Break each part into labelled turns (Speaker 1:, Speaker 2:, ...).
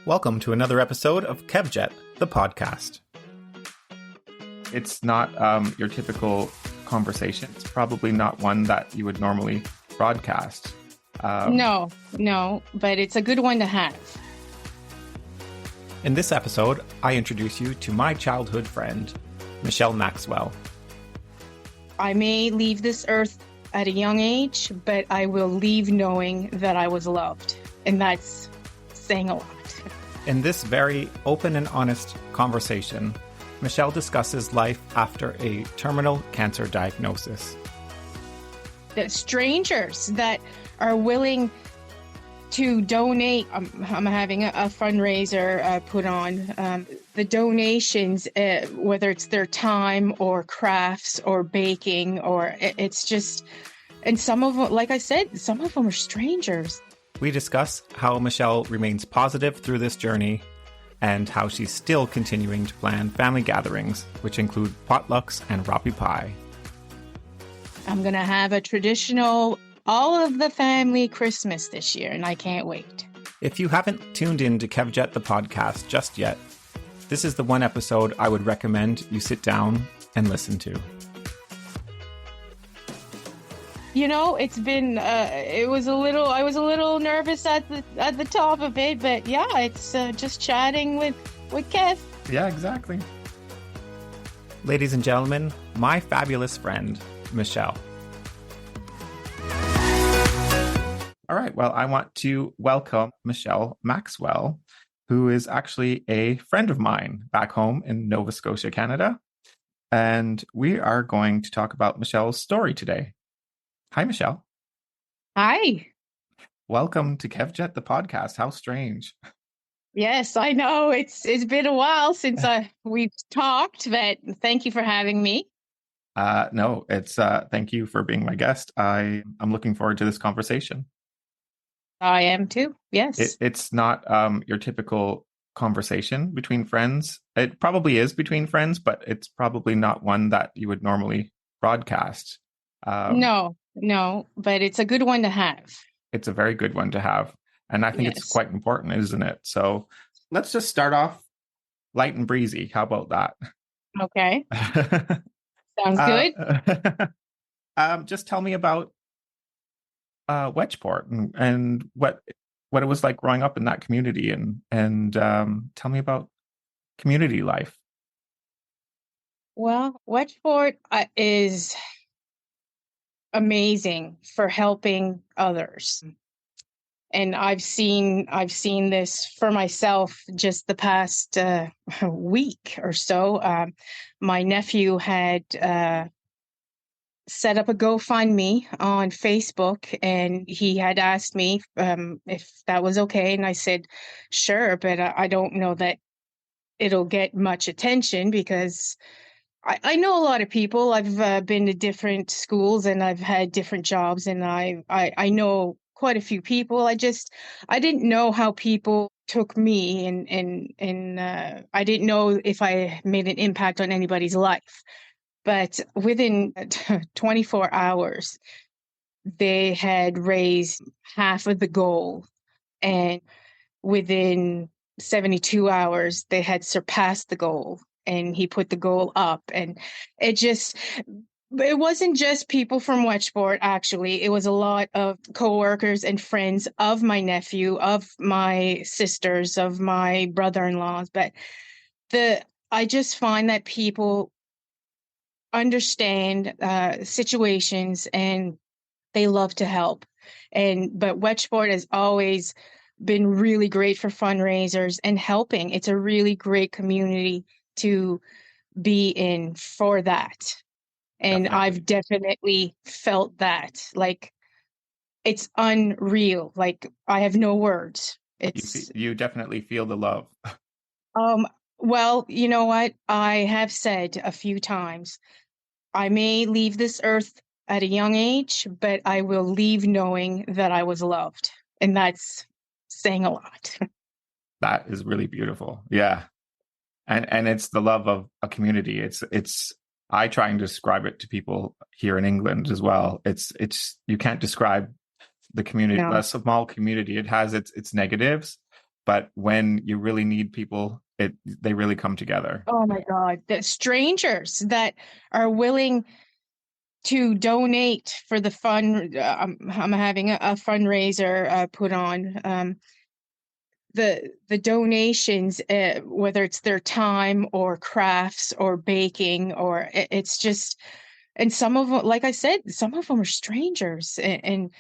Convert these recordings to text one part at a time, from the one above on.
Speaker 1: Welcome to another episode of Kevjet, the podcast. It's not your typical conversation. It's probably not one that you would normally broadcast.
Speaker 2: No, but it's a good one to have.
Speaker 1: In this episode, I introduce you to my childhood friend, Michelle Maxwell.
Speaker 2: I may leave this earth at a young age, but I will leave knowing that I was loved. And that's saying a lot.
Speaker 1: In this very open and honest conversation, Michelle discusses life after a terminal cancer diagnosis.
Speaker 2: The strangers that are willing to donate, I'm having a fundraiser put on. The donations, whether it's their time or crafts or baking, or it's just, and some of them, like I said, some of them are strangers.
Speaker 1: We discuss how Michelle remains positive through this journey and how she's still continuing to plan family gatherings, which include potlucks and rapi pie.
Speaker 2: I'm going to have a traditional all of the family Christmas this year, and I can't wait.
Speaker 1: If you haven't tuned in to Kevjet the podcast just yet, this is the one episode I would recommend you sit down and listen to.
Speaker 2: You know, it's been, I was a little nervous at the top of it, but yeah, it's just chatting with Kev.
Speaker 1: Yeah, exactly. Ladies and gentlemen, my fabulous friend, Michelle. All right, well, I want to welcome Michelle Maxwell, who is actually a friend of mine back home in Nova Scotia, Canada. And we are going to talk about Michelle's story today. Hi, Michelle.
Speaker 2: Hi.
Speaker 1: Welcome to Kevjet, the podcast. How strange.
Speaker 2: Yes, I know. It's been a while since we've talked, but thank you for having me.
Speaker 1: No, it's thank you for being my guest. I'm looking forward to this conversation.
Speaker 2: I am too. Yes.
Speaker 1: It's not your typical conversation between friends. It probably is between friends, but it's probably not one that you would normally broadcast.
Speaker 2: No, but it's a good one to have.
Speaker 1: It's a very good one to have. And I think
Speaker 2: Yes.
Speaker 1: it's quite important, isn't it? So let's just start off light and breezy. How about that?
Speaker 2: Okay. Sounds good.
Speaker 1: Just tell me about Wedgeport and what it was like growing up in that community, and tell me about community life.
Speaker 2: Well, Wedgeport is amazing for helping others. And I've seen this for myself just the past week or so. My nephew had set up a GoFundMe on Facebook, and he had asked me if that was okay. And I said, sure, but I don't know that it'll get much attention because I know a lot of people. I've been to different schools and I've had different jobs, and I know quite a few people. I didn't know how people took me, and I didn't know if I made an impact on anybody's life. But within 24 hours, they had raised half of the goal, and within 72 hours, they had surpassed the goal. And he put the goal up, and it wasn't just people from Wedgeport, actually. It was a lot of coworkers and friends of my nephew, of my sisters, of my brother-in-laws. But I just find that people understand situations and they love to help. But Wedgeport has always been really great for fundraisers and helping. It's a really great community to be in for that. And
Speaker 1: Definitely.
Speaker 2: I've definitely felt that. Like, it's unreal. Like, I have no words.
Speaker 1: You definitely feel the love.
Speaker 2: Well, you know what? I have said a few times, I may leave this earth at a young age, but I will leave knowing that I was loved. And that's saying a lot.
Speaker 1: That is really beautiful. Yeah. And it's the love of a community. It's I try and describe it to people here in England as well. It's you can't describe the community,
Speaker 2: No.
Speaker 1: a small community. It has its negatives, but when you really need people, they really come together.
Speaker 2: Oh my God, the strangers that are willing to donate for the fund. I'm having a fundraiser put on. The donations, whether it's their time or crafts or baking, or it's just, and some of them, like I said, some of them are strangers, and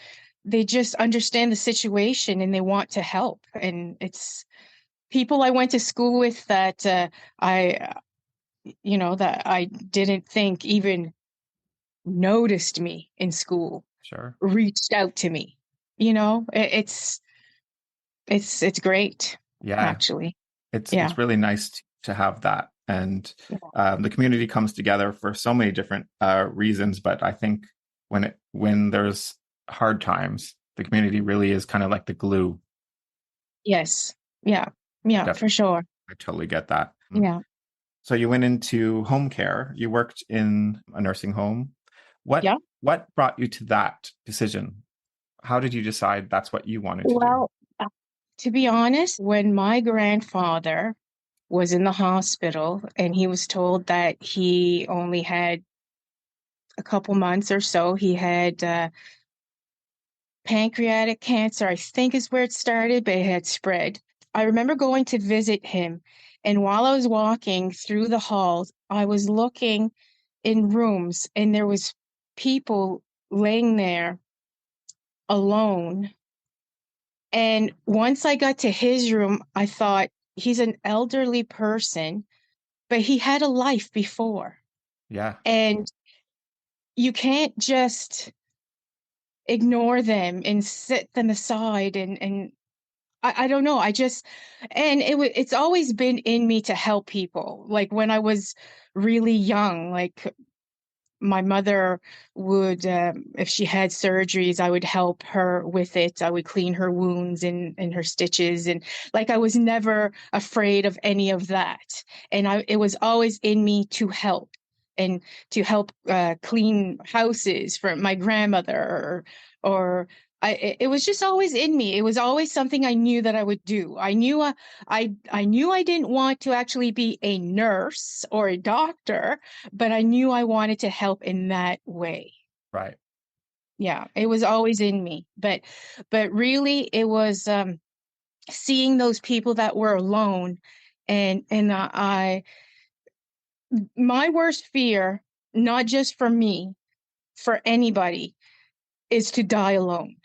Speaker 2: they just understand the situation and they want to help. And it's people I went to school with that I, that I didn't think even noticed me in school,
Speaker 1: Sure.
Speaker 2: reached out to me. It's great,
Speaker 1: Yeah.
Speaker 2: actually.
Speaker 1: It's
Speaker 2: Yeah.
Speaker 1: really nice to have that. And
Speaker 2: Yeah.
Speaker 1: the community comes together for so many different reasons. But I think when there's hard times, the community really is kind of like the glue.
Speaker 2: Yes. Yeah. Yeah,
Speaker 1: Definitely,
Speaker 2: for sure.
Speaker 1: I totally get that.
Speaker 2: Yeah.
Speaker 1: So you went into home care. You worked in a nursing home. What
Speaker 2: Yeah.
Speaker 1: what brought you to that decision? How did you decide that's what you wanted to do?
Speaker 2: Well, to be honest, when my grandfather was in the hospital and he was told that he only had a couple months or so, he had pancreatic cancer, I think is where it started, but it had spread. I remember going to visit him, and while I was walking through the halls, I was looking in rooms, and there was people laying there alone. And once I got to his room, I thought he's an elderly person, but he had a life before.
Speaker 1: Yeah,
Speaker 2: And you can't just ignore them and set them aside, and I don't know. And it's always been in me to help people. Like when I was really young, like my mother would, if she had surgeries, I would help her with it. I would clean her wounds and her stitches. And like, I was never afraid of any of that. And it was always in me to help and to help clean houses for my grandmother, or it was just always in me. It was always something I knew that I would do. I knew I didn't want to actually be a nurse or a doctor, but I knew I wanted to help in that way.
Speaker 1: right.
Speaker 2: Yeah, it was always in me. But really it was seeing those people that were alone, and I my worst fear, not just for me, for anybody, is to die alone.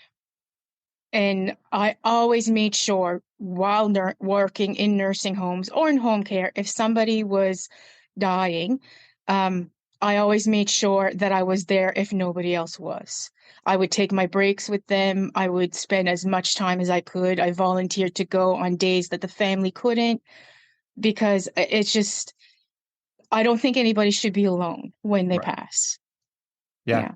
Speaker 2: And I always made sure while working in nursing homes or in home care, if somebody was dying, I always made sure that I was there if nobody else was. I would take my breaks with them. I would spend as much time as I could. I volunteered to go on days that the family couldn't, because it's just, I don't think anybody should be alone when they
Speaker 1: Right.
Speaker 2: pass.
Speaker 1: Yeah,
Speaker 2: Yeah.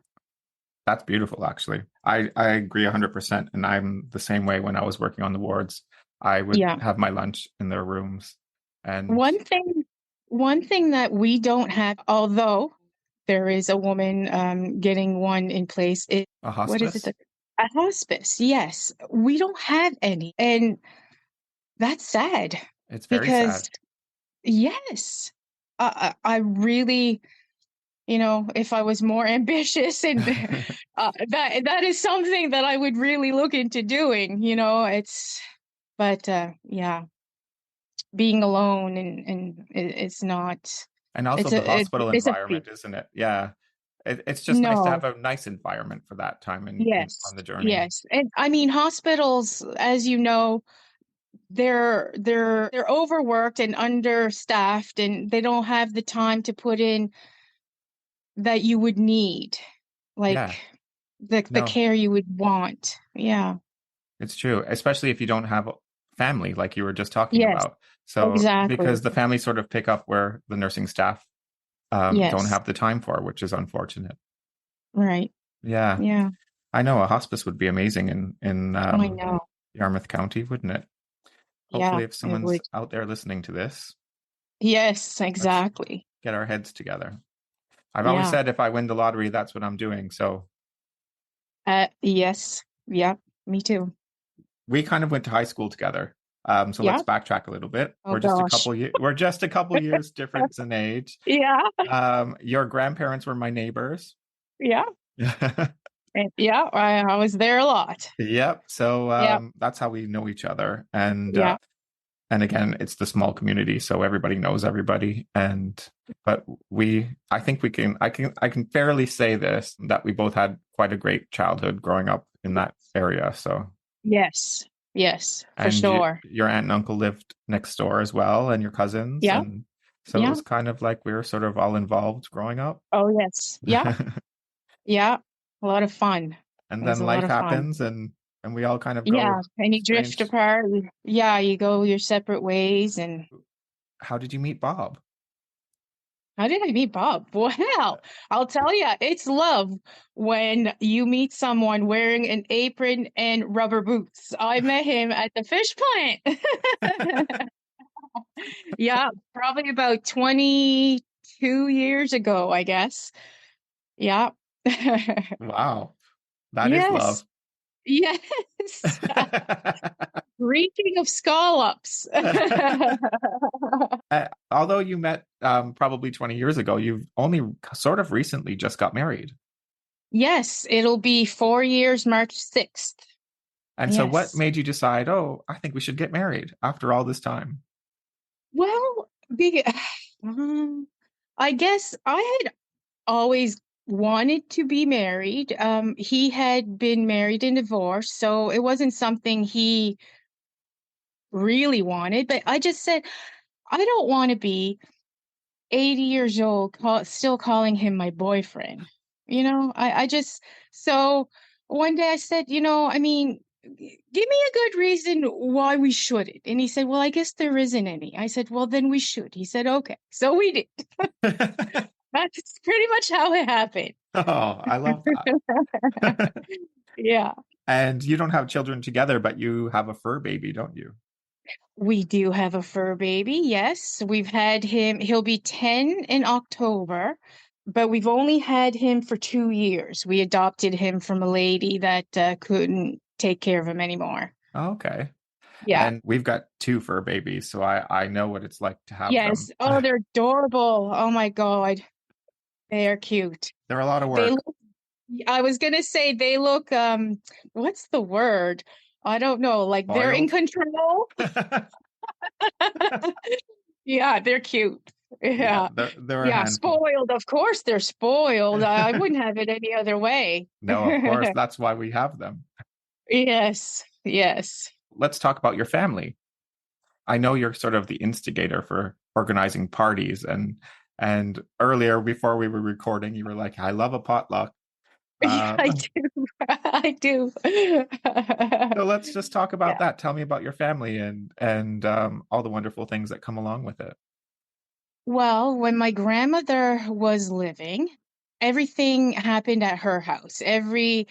Speaker 1: that's beautiful, actually. I agree 100%. And I'm the same way when I was working on the wards. I would
Speaker 2: Yeah.
Speaker 1: have my lunch in their rooms and
Speaker 2: One thing, one thing that we don't have, although there is a woman getting one in place, is
Speaker 1: a
Speaker 2: what is it?
Speaker 1: hospice.
Speaker 2: A hospice. Yes, we don't have any, and that's sad
Speaker 1: It's very
Speaker 2: because
Speaker 1: sad.
Speaker 2: yes, I really, if I was more ambitious, and that is something that I would really look into doing. But yeah, being alone, and it's not.
Speaker 1: And also the hospital
Speaker 2: It's a fear.
Speaker 1: environment, isn't it? Yeah. It's just nice to
Speaker 2: No.
Speaker 1: have a nice environment for that time
Speaker 2: Yes.
Speaker 1: on the journey.
Speaker 2: Yes. And I mean, hospitals, as you know, they're overworked and understaffed, and they don't have the time to put in that you would need, like
Speaker 1: Yeah.
Speaker 2: the
Speaker 1: No,
Speaker 2: care you would want. Yeah.
Speaker 1: it's true, especially if you don't have family like you were just talking
Speaker 2: Yes,
Speaker 1: about. So,
Speaker 2: exactly.
Speaker 1: because the family sort of pick up where the nursing staff don't
Speaker 2: Yes.
Speaker 1: have the time for, which is unfortunate.
Speaker 2: Right.
Speaker 1: Yeah.
Speaker 2: Yeah.
Speaker 1: I know a hospice would be amazing in
Speaker 2: I know.
Speaker 1: Yarmouth County, wouldn't it?
Speaker 2: Yeah,
Speaker 1: Hopefully, if
Speaker 2: it
Speaker 1: someone's
Speaker 2: would.
Speaker 1: out there listening to this,
Speaker 2: Yes,
Speaker 1: let's
Speaker 2: exactly.
Speaker 1: get our heads together. I've always
Speaker 2: Yeah.
Speaker 1: said if I win the lottery, that's what I'm doing. So
Speaker 2: Yes. Yeah, me too.
Speaker 1: we kind of went to high school together. So
Speaker 2: Yeah.
Speaker 1: let's backtrack a little bit.
Speaker 2: Oh gosh.
Speaker 1: We're just a couple years difference in age.
Speaker 2: Yeah.
Speaker 1: Your grandparents were my neighbors.
Speaker 2: Yeah. Yeah. I was there a lot.
Speaker 1: Yep. So
Speaker 2: Yeah.
Speaker 1: that's how we know each other.
Speaker 2: Yeah.
Speaker 1: And again, it's the small community, so everybody knows everybody. And but I think I can fairly say this that we both had quite a great childhood growing up in that area. So
Speaker 2: Yes. Yes, for
Speaker 1: and
Speaker 2: sure.
Speaker 1: your aunt and uncle lived next door as well, and your cousins,
Speaker 2: Yeah.
Speaker 1: and so it
Speaker 2: Yeah.
Speaker 1: was kind of like we were sort of all involved growing up.
Speaker 2: Oh, yes. Yeah. Yeah. A lot of fun. It
Speaker 1: And
Speaker 2: was
Speaker 1: then
Speaker 2: a lot
Speaker 1: life
Speaker 2: of fun.
Speaker 1: happens, and we all kind of
Speaker 2: Yeah.
Speaker 1: go
Speaker 2: And you drift
Speaker 1: strange.
Speaker 2: apart. Yeah. You go your separate ways. And
Speaker 1: How did you meet Bob?
Speaker 2: how did I meet Bob? Well, I'll tell you, it's love when you meet someone wearing an apron and rubber boots. I met him at the fish plant. Yeah, probably about 22 years ago, I guess. Yeah.
Speaker 1: Wow, that is
Speaker 2: Yes.
Speaker 1: love.
Speaker 2: Yes. Reeking of scallops.
Speaker 1: Although you met probably 20 years ago, you've only sort of recently just got married.
Speaker 2: Yes, it'll be 4 years, March 6th.
Speaker 1: And so, what
Speaker 2: Yes.
Speaker 1: made you decide, oh, I think we should get married after all this time?
Speaker 2: Well, um, I guess I had always wanted to be married. He had been married and divorced, so it wasn't something he really wanted, but I just said, I don't want to be 80 years old, still calling him my boyfriend. I just, so one day I said, I mean, give me a good reason why we shouldn't. And he said, well, I guess there isn't any. I said, well, then we should. He said, okay. So we did. That's pretty much how it happened.
Speaker 1: Oh, I love that.
Speaker 2: Yeah.
Speaker 1: And you don't have children together, but you have a fur baby, don't you?
Speaker 2: We do have a fur baby. Yes. We've had him, he'll be 10 in October, but we've only had him for 2 years. We adopted him from a lady that couldn't take care of him anymore.
Speaker 1: Okay.
Speaker 2: Yeah.
Speaker 1: And we've got two fur babies, so I know what it's like to have them.
Speaker 2: Yes. Oh, they're adorable. Oh my God. They are cute.
Speaker 1: They're a lot of
Speaker 2: They
Speaker 1: work.
Speaker 2: look, I was gonna say they look what's the word? I don't know, like they're in
Speaker 1: Boiled.
Speaker 2: control. Yeah, they're cute.
Speaker 1: Yeah,
Speaker 2: Yeah.
Speaker 1: they're a
Speaker 2: Yeah,
Speaker 1: handful.
Speaker 2: spoiled. Of course they're spoiled. I wouldn't have it any other way.
Speaker 1: No, of course, that's why we have them.
Speaker 2: Yes. Yes.
Speaker 1: Let's talk about your family. I know you're sort of the instigator for organizing parties, and earlier before we were recording, you were like, "I love a potluck."
Speaker 2: Yeah, I
Speaker 1: Um,
Speaker 2: do. I do.
Speaker 1: so let's just talk about
Speaker 2: Yeah.
Speaker 1: that. Tell me about your family and all the wonderful things that come along with it.
Speaker 2: Well, when my grandmother was living, everything happened at her house. Every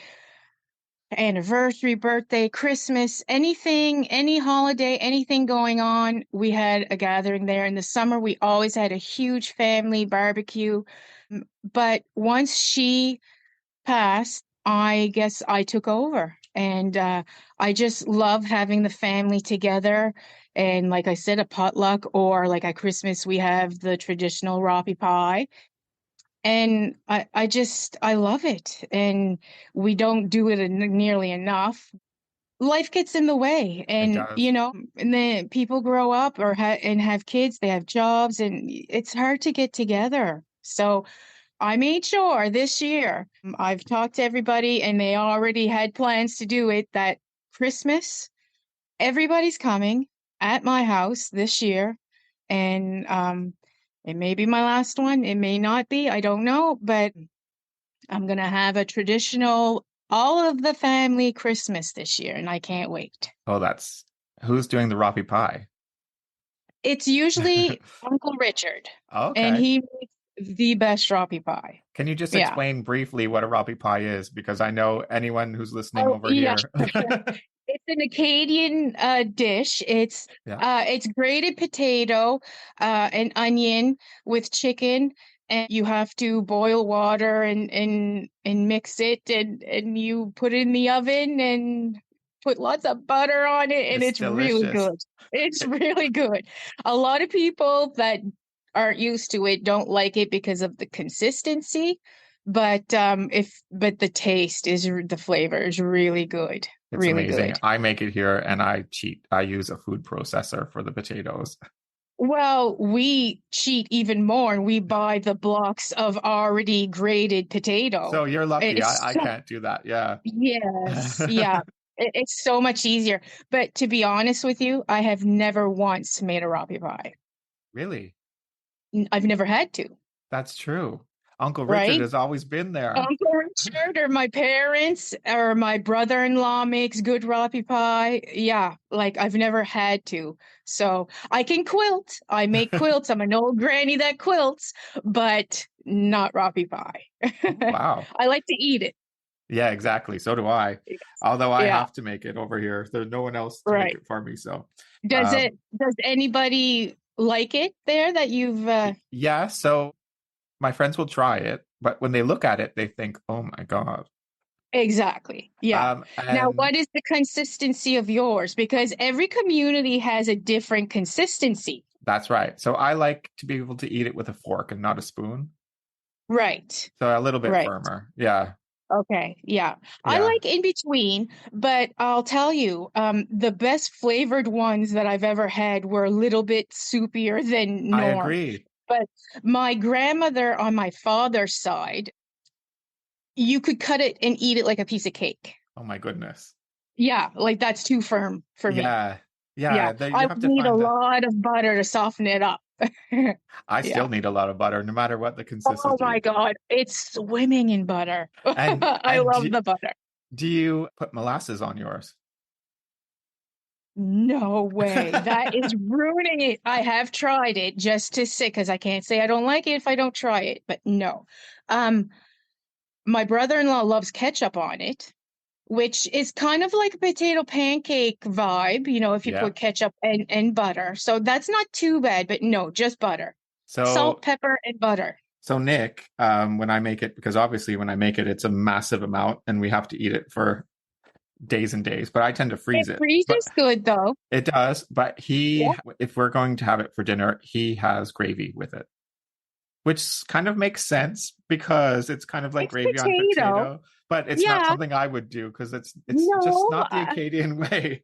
Speaker 2: anniversary, birthday, Christmas, anything, any holiday, anything going on, we had a gathering there. In the summer, we always had a huge family barbecue. But once she passed, I guess I took over. And I just love having the family together. And like I said, a potluck, or like at Christmas, we have the traditional rapi pie. And I love it. And we don't do it nearly enough. Life gets in the way,
Speaker 1: It
Speaker 2: and
Speaker 1: does.
Speaker 2: and then people grow up or and have kids, they have jobs, and it's hard to get together. So I made sure this year, I've talked to everybody and they already had plans to do it, that Christmas, everybody's coming at my house this year. And it may be my last one, it may not be, I don't know, but I'm going to have a traditional, all of the family Christmas this year, and I can't wait.
Speaker 1: Oh, that's who's doing the Rapi pie?
Speaker 2: It's usually Uncle Richard, and
Speaker 1: Okay.
Speaker 2: he makes the best rapi pie.
Speaker 1: Can you just
Speaker 2: Yeah.
Speaker 1: explain briefly what a Rapi pie is? Because I know anyone who's listening
Speaker 2: Oh,
Speaker 1: over
Speaker 2: yeah.
Speaker 1: here.
Speaker 2: It's an Acadian dish.
Speaker 1: Yeah.
Speaker 2: It's grated potato, and onion with chicken, and you have to boil water and mix it, and you put it in the oven, and put lots of butter on it, and
Speaker 1: It's
Speaker 2: it's really
Speaker 1: delicious.
Speaker 2: good. It's really good. A lot of people that aren't used to it don't like it because of the consistency, but but the taste the flavor is really good.
Speaker 1: It's
Speaker 2: Really
Speaker 1: amazing.
Speaker 2: good.
Speaker 1: I make it here and I cheat. I use a food processor for the potatoes.
Speaker 2: Well, we cheat even more and we buy the blocks of already grated potato.
Speaker 1: So you're lucky.
Speaker 2: It's
Speaker 1: I
Speaker 2: so,
Speaker 1: can't do that. Yeah.
Speaker 2: yes, yeah. It's so much easier. But to be honest with you, I have never once made a rapi pie.
Speaker 1: Really?
Speaker 2: I've never had to,
Speaker 1: That's true. Uncle Richard
Speaker 2: right?
Speaker 1: has always been there.
Speaker 2: Uncle Richard or my parents or my brother-in-law makes good rapi pie. Yeah, like I've never had to. So I can quilt. I make quilts. I'm an old granny that quilts, but not rapi pie.
Speaker 1: Oh, wow.
Speaker 2: I like to eat it.
Speaker 1: Yeah, exactly. So do I. Although I
Speaker 2: Yeah,
Speaker 1: have to make it over here. There's no one else to make
Speaker 2: right.
Speaker 1: it for me. So,
Speaker 2: Does does anybody like it there that you've
Speaker 1: yeah. So my friends will try it, but when they look at it, they think, "Oh my God."
Speaker 2: exactly. Yeah. Now,
Speaker 1: And
Speaker 2: what is the consistency of yours? Because every community has a different consistency.
Speaker 1: that's right. So I like to be able to eat it with a fork and not a spoon.
Speaker 2: Right.
Speaker 1: So a little bit
Speaker 2: Right.
Speaker 1: firmer. Yeah.
Speaker 2: Okay. Yeah. I
Speaker 1: Yeah.
Speaker 2: like in between, but I'll tell you, the best flavored ones that I've ever had were a little bit soupier than
Speaker 1: I
Speaker 2: norm.
Speaker 1: agree.
Speaker 2: But my grandmother on my father's side, you could cut it and eat it like a piece of cake.
Speaker 1: Oh my goodness.
Speaker 2: Yeah, like that's too firm for me.
Speaker 1: Yeah.
Speaker 2: Yeah,
Speaker 1: Yeah.
Speaker 2: I
Speaker 1: You
Speaker 2: would
Speaker 1: have to
Speaker 2: need a
Speaker 1: find a,
Speaker 2: lot of butter to soften it up.
Speaker 1: I
Speaker 2: Yeah.
Speaker 1: still need a lot of butter, no matter what the
Speaker 2: Oh my
Speaker 1: consistency.
Speaker 2: God, it's swimming in butter. I
Speaker 1: And
Speaker 2: love the butter.
Speaker 1: do you put molasses on yours?
Speaker 2: No way. That is ruining it. I have tried it just to say, because I can't say I don't like it if I don't try it, but no. Um, my brother-in-law loves ketchup on it, which is kind of like a potato pancake vibe, if you
Speaker 1: Yeah.
Speaker 2: put ketchup and butter. So that's not too bad, but no, just butter. Salt,
Speaker 1: So
Speaker 2: pepper, and butter.
Speaker 1: Nick, when I make it, because obviously when I make it, it's a massive amount and we have to eat it for days and days, but I tend to
Speaker 2: It
Speaker 1: freeze it. But
Speaker 2: freezes good though.
Speaker 1: it does, but
Speaker 2: Yeah.
Speaker 1: if we're going to have it for dinner, he has gravy with it, which kind of makes sense because it's kind of like
Speaker 2: It's
Speaker 1: gravy on
Speaker 2: potato.
Speaker 1: potato, but it's not
Speaker 2: Yeah.
Speaker 1: something I would do because it's just
Speaker 2: No,
Speaker 1: not the Acadian way.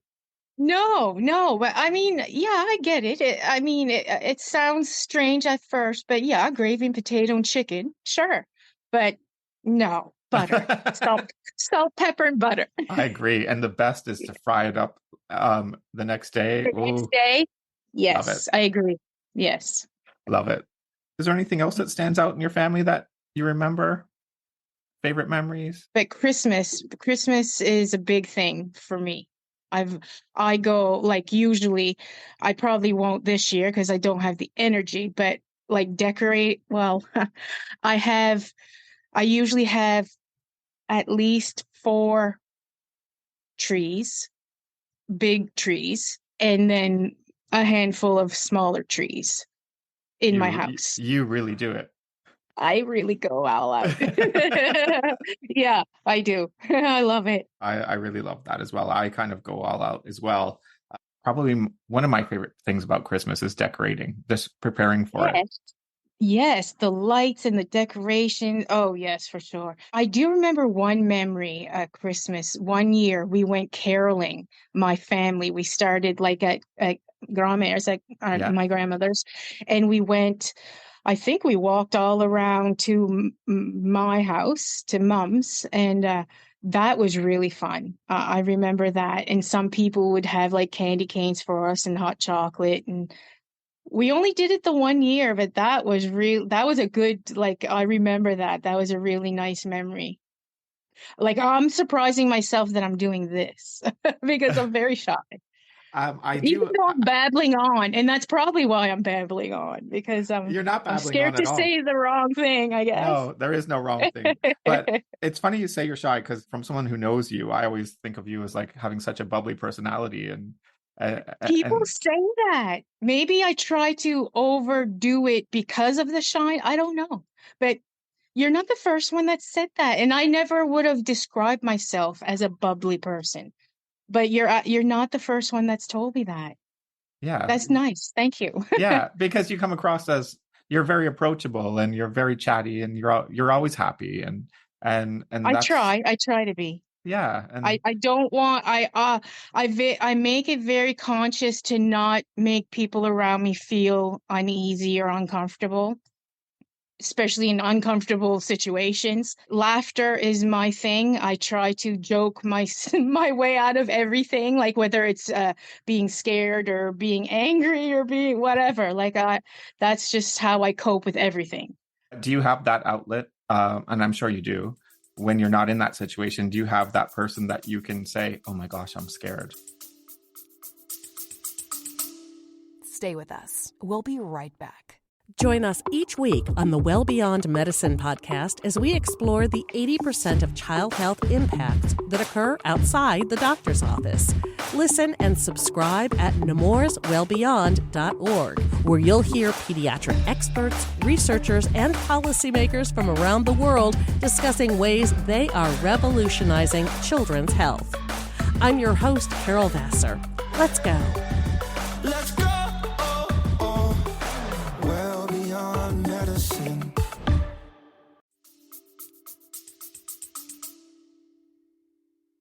Speaker 2: no, but I mean, yeah, I get it. I mean, it sounds strange at first, but yeah, gravy and potato and chicken, sure. But no, butter,
Speaker 1: I
Speaker 2: salt, pepper, and butter.
Speaker 1: agree. And the best is to fry it up the next day.
Speaker 2: The next
Speaker 1: Ooh,
Speaker 2: day,
Speaker 1: love it.
Speaker 2: yes, I agree. Yes,
Speaker 1: Love it. Is there anything else that stands out in your family that you remember? Favorite memories?
Speaker 2: but Christmas is a big thing for me. I've I go like usually, I probably won't this year because I don't have the energy, but like decorate, well, I have I usually have at least four trees, big trees, and then a handful of smaller trees in my house.
Speaker 1: You really do it.
Speaker 2: I really go all out. Yeah, I do. I love it.
Speaker 1: I really love that as well. I kind of go all out as well. Probably one of my favorite things about Christmas is decorating, just preparing for it.
Speaker 2: Yes. Yes, the lights and the decoration. Oh, yes, for sure. I do remember one memory at Christmas. One year we went caroling, my family. We started like at grandma's, at
Speaker 1: Yeah.
Speaker 2: my grandmother's, and we went, I think we walked all around to my house, to mom's, and that was really fun. I remember that. And some people would have like candy canes for us and hot chocolate, and we only did it the one year, but that was a good, like, I remember that. That was a really nice memory. Like, I'm surprising myself that I'm doing this because I'm very shy.
Speaker 1: I
Speaker 2: Even
Speaker 1: do.
Speaker 2: though I'm babbling on, and that's probably why I'm babbling on, because
Speaker 1: You're not
Speaker 2: I'm
Speaker 1: babbling
Speaker 2: scared
Speaker 1: on at
Speaker 2: to
Speaker 1: all.
Speaker 2: say the wrong thing, I guess.
Speaker 1: No, there is no wrong thing. But it's funny you say you're shy because from someone who knows you, I always think of you as like having such a bubbly personality
Speaker 2: People
Speaker 1: and
Speaker 2: say that. Maybe I try to overdo it because of the shine. I don't know. But you're not the first one that said that. And I never would have described myself as a bubbly person. But you're not the first one that's told me that.
Speaker 1: Yeah.
Speaker 2: That's nice. Thank you.
Speaker 1: Yeah, because you come across as you're very approachable and you're very chatty and you're always happy and that's
Speaker 2: I try to be.
Speaker 1: yeah, and
Speaker 2: I don't want I make it very conscious to not make people around me feel uneasy or uncomfortable, especially in uncomfortable situations. Laughter is my thing. I try to joke my way out of everything, like whether it's being scared or being angry or being whatever. That's just how I cope with everything.
Speaker 1: do you have that outlet? And I'm sure you do. When you're not in that situation, do you have that person that you can say, "Oh my gosh, I'm scared"?
Speaker 3: Stay with us. We'll be right back.
Speaker 4: Join us each week on the Well Beyond Medicine podcast as we explore the 80% of child health impacts that occur outside the doctor's office. Listen and subscribe at nemourswellbeyond.org, where you'll hear pediatric experts, researchers, and policymakers from around the world discussing ways they are revolutionizing children's health. I'm your host, Carol Vassar. Let's go.
Speaker 5: Let's go. Well beyond medicine.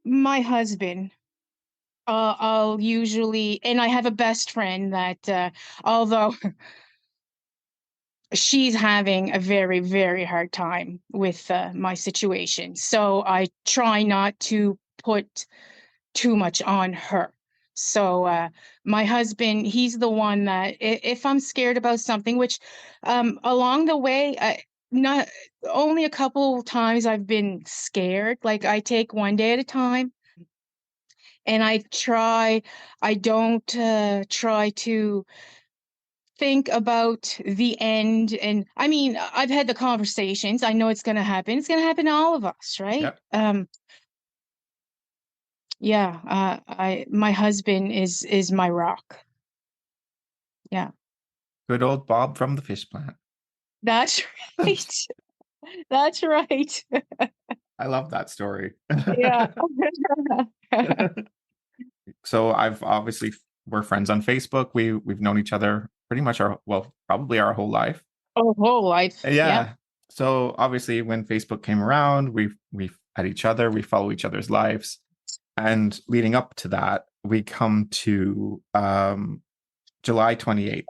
Speaker 2: My husband, I'll usually, and I have a best friend that, although she's having a very, very hard time with my situation, so I try not to put too much on her. So my husband, he's the one that if I'm scared about something, which along the way, not only a couple times I've been scared, like I take one day at a time and I don't try to think about the end. And I mean, I've had the conversations. I know it's going to happen. It's going to happen to all of us, right?
Speaker 1: Yep.
Speaker 2: Yeah, my husband is my rock. Yeah,
Speaker 1: Good old Bob from the fish plant.
Speaker 2: that's right. That's right.
Speaker 1: I love that story.
Speaker 2: Yeah.
Speaker 1: So I've obviously we're friends on Facebook. We've known each other pretty much probably our whole life.
Speaker 2: Oh, whole life. Yeah.
Speaker 1: Yeah. So obviously when Facebook came around, we had each other, we follow each other's lives. And leading up to that, we come to July 28th,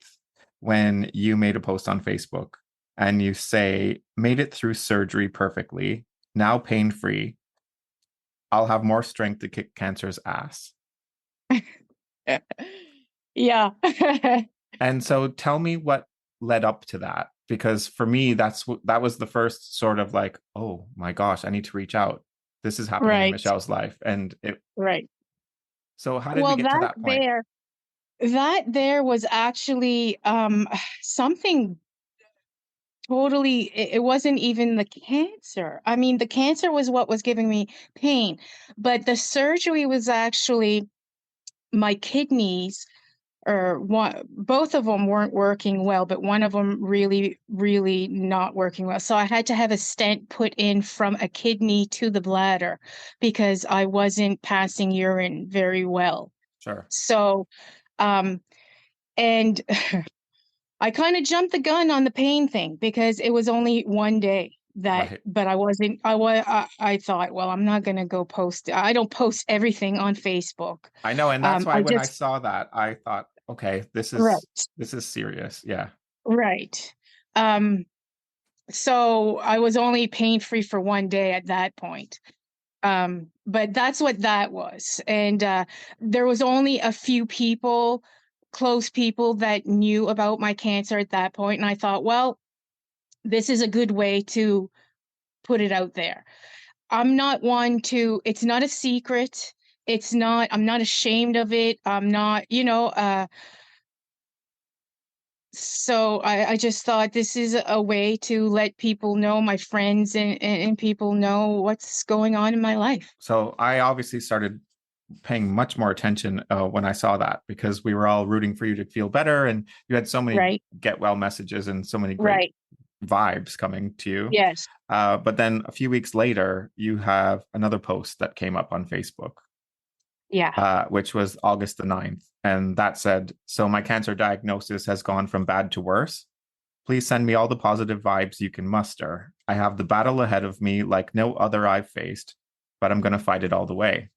Speaker 1: when you made a post on Facebook and you say, "Made it through surgery perfectly, now pain-free. I'll have more strength to kick cancer's ass."
Speaker 2: Yeah.
Speaker 1: And so tell me what led up to that, because for me, that was the first sort of like, oh my gosh, I need to reach out. This is happening in
Speaker 2: Right.
Speaker 1: Michelle's life. And
Speaker 2: Right.
Speaker 1: so how did we
Speaker 2: Well,
Speaker 1: get to that point?
Speaker 2: that there was actually something totally, it wasn't even the cancer. I mean, the cancer was what was giving me pain, but the surgery was actually my kidneys, or both of them weren't working well, but one of them really, really not working well. So I had to have a stent put in from a kidney to the bladder because I wasn't passing urine very well.
Speaker 1: Sure.
Speaker 2: So, and I kind of jumped the gun on the pain thing because it was only one day
Speaker 1: Right.
Speaker 2: but I thought, well, I'm not going to go post. I don't post everything on Facebook.
Speaker 1: I know. And that's why
Speaker 2: I
Speaker 1: when I
Speaker 2: just,
Speaker 1: saw that, I thought, okay, this
Speaker 2: right,
Speaker 1: is serious. Yeah.
Speaker 2: right. So I was only pain-free for one day at that point. But that's what that was. And there was only a few people, close people, that knew about my cancer at that point. And I thought, well, this is a good way to put it out there. I'm not one to, it's not a secret. I'm not ashamed of it. I'm not, so I just thought this is a way to let people know, my friends and people know what's going on in my life.
Speaker 1: So I obviously started paying much more attention when I saw that, because we were all rooting for you to feel better, and you had so many
Speaker 2: Right.
Speaker 1: get well messages and so many great
Speaker 2: Right.
Speaker 1: vibes coming to you.
Speaker 2: Yes.
Speaker 1: But then a few weeks later, you have another post that came up on Facebook.
Speaker 2: Yeah.
Speaker 1: which was August the 9th. And that said, so my cancer diagnosis has gone from bad to worse. Please send me all the positive vibes you can muster. I have the battle ahead of me like no other I've faced, but I'm going to fight it all the way.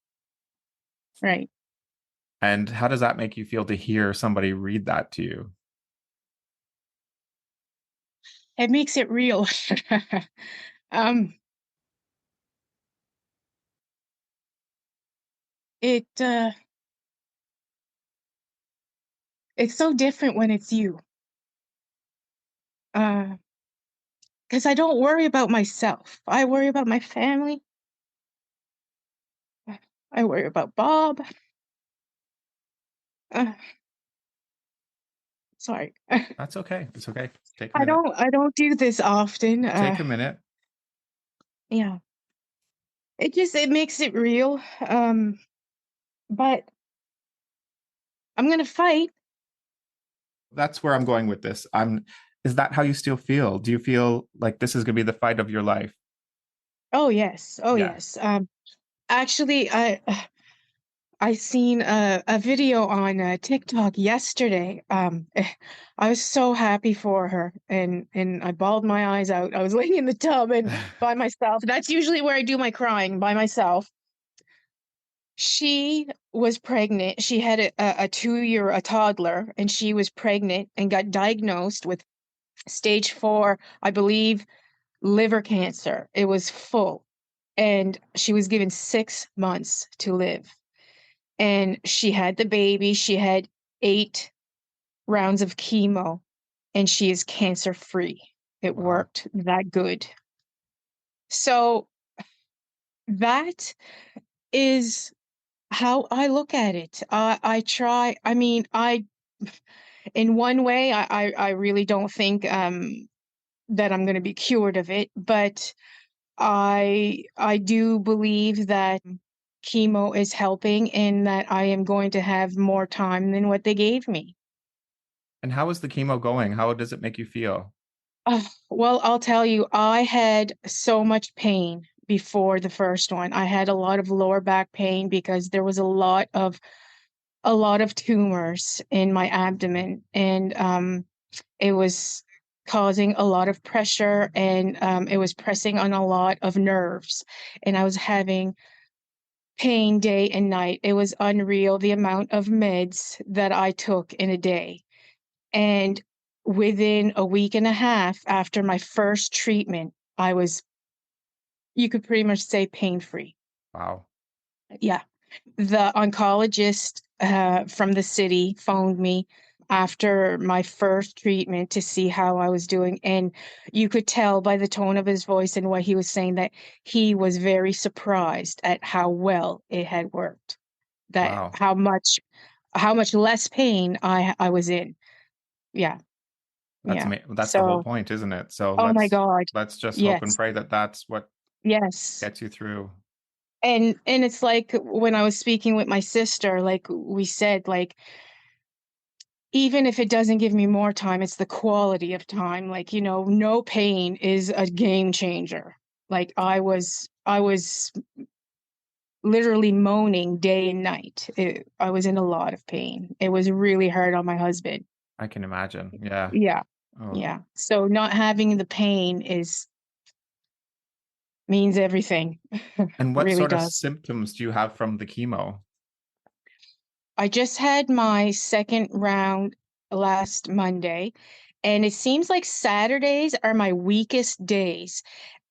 Speaker 2: Right.
Speaker 1: And how does that make you feel to hear somebody read that to you?
Speaker 2: It makes it real. um, it it's so different when it's you. Because I don't worry about myself. I worry about my family. I worry about Bob. Uh, sorry.
Speaker 1: That's okay. It's okay. Take a minute.
Speaker 2: I don't do this often.
Speaker 1: Take a minute.
Speaker 2: Yeah. It makes it real. But I'm gonna fight.
Speaker 1: That's where I'm going with this. Is that how you still feel? Do you feel like this is going to be the fight of your life?
Speaker 2: Oh yes. Oh
Speaker 1: Yeah.
Speaker 2: yes. Actually, I seen a video on TikTok yesterday. I was so happy for her, and I bawled my eyes out. I was laying in the tub and by myself. That's usually where I do my crying, by myself. She was pregnant. She had a 2 year, a toddler, and she was pregnant and got diagnosed with stage 4, I believe, liver cancer. It was full, and she was given 6 months to live. And she had the baby. She had 8 rounds of chemo, and she is cancer free. It
Speaker 1: Wow.
Speaker 2: worked that good. So that is how I look at it. I try. I mean, in one way, I really don't think that I'm going to be cured of it, but I do believe that chemo is helping and that I am going to have more time than what they gave me.
Speaker 1: And how is the chemo going? How does it make you feel?
Speaker 2: Well, I'll tell you, I had so much pain before the first one. I had a lot of lower back pain because there was a lot of tumors in my abdomen, and it was causing a lot of pressure, and it was pressing on a lot of nerves, and I was having pain day and night. It was unreal the amount of meds that I took in a day. And within a week and a half after my first treatment, I was, you could pretty much say, pain free.
Speaker 1: Wow.
Speaker 2: Yeah. The oncologist from the city phoned me after my first treatment to see how I was doing. And you could tell by the tone of his voice and what he was saying that he was very surprised at how well it had worked, that
Speaker 1: Wow.
Speaker 2: how much less pain I was in. Yeah.
Speaker 1: That's
Speaker 2: Yeah.
Speaker 1: amazing. That's the whole
Speaker 2: So,
Speaker 1: point, isn't it? So
Speaker 2: oh my God.
Speaker 1: let's just hope and
Speaker 2: Yes.
Speaker 1: pray that that's what
Speaker 2: Yes.
Speaker 1: gets you through.
Speaker 2: And it's like when I was speaking with my sister, like we said, like even if it doesn't give me more time, it's the quality of time. Like, no pain is a game changer. Like I was literally moaning day and night. I was in a lot of pain. It was really hard on my husband.
Speaker 1: I can imagine. Yeah.
Speaker 2: Yeah.
Speaker 1: Oh.
Speaker 2: Yeah. So not having the pain means everything.
Speaker 1: And what
Speaker 2: Really
Speaker 1: sort of
Speaker 2: does.
Speaker 1: symptoms do you have from the chemo?
Speaker 2: I just had my second round last Monday, and it seems like Saturdays are my weakest days.